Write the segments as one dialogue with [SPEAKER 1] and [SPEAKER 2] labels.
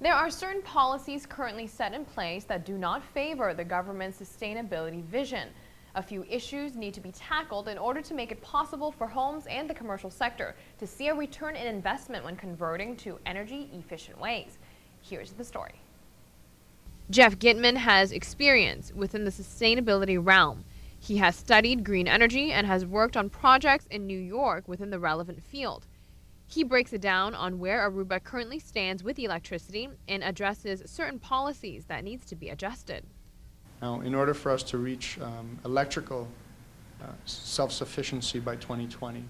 [SPEAKER 1] There are certain policies currently set in place that do not favor the government's sustainability vision. A few issues need to be tackled in order to make it possible for homes and the commercial sector to see a return in investment when converting to energy-efficient ways. Here's the story. Jeff Gitman has experience within the sustainability realm. He has studied green energy and has worked on projects in New York within the relevant field. He breaks it down on where Aruba currently stands with electricity and addresses certain policies that needs to be adjusted.
[SPEAKER 2] Now, in order for us to reach electrical self-sufficiency by 2020,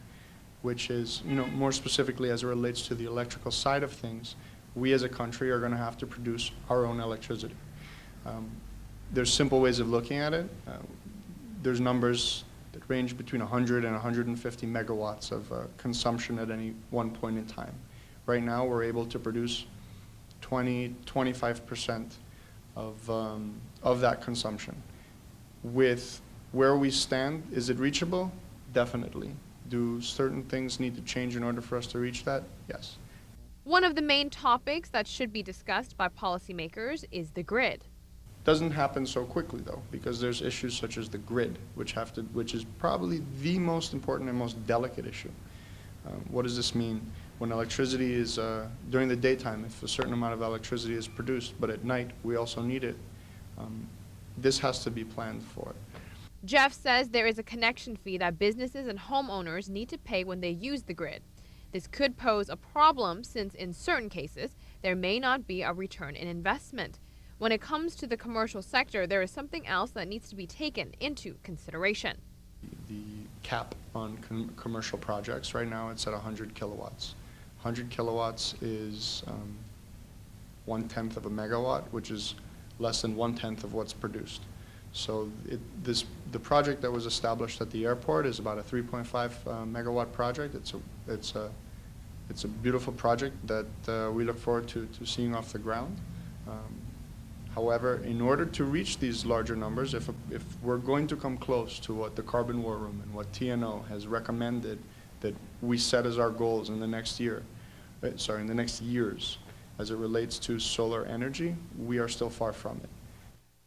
[SPEAKER 2] which is, more specifically as it relates to the electrical side of things, we as a country are going to have to produce our own electricity. There's simple ways of looking at it. There's numbers that range between 100 and 150 megawatts of consumption at any one point in time. Right now, we're able to produce 25% of that consumption. With where we stand, is it reachable? Definitely. Do certain things need to change in order for us to reach that? Yes.
[SPEAKER 1] One of the main topics that should be discussed by policymakers is the grid.
[SPEAKER 2] Doesn't happen so quickly though, because there's issues such as the grid, which is probably the most important and most delicate issue. What does this mean? When electricity is, during the daytime, if a certain amount of electricity is produced, but at night we also need it, this has to be planned for.
[SPEAKER 1] Jeff says there is a connection fee that businesses and homeowners need to pay when they use the grid. This could pose a problem since in certain cases there may not be a return in investment. When it comes to the commercial sector, there is something else that needs to be taken into consideration.
[SPEAKER 2] The cap on commercial projects, right now it's at 100 kilowatts. 100 kilowatts is 1/10 of a megawatt, which is less than 1/10 of what's produced. So the project that was established at the airport is about a 3.5 megawatt project. It's a beautiful project that we look forward to seeing off the ground. However, in order to reach these larger numbers, if we're going to come close to what the Carbon War Room and what TNO has recommended that we set as our goals in the next years, as it relates to solar energy, we are still far from it.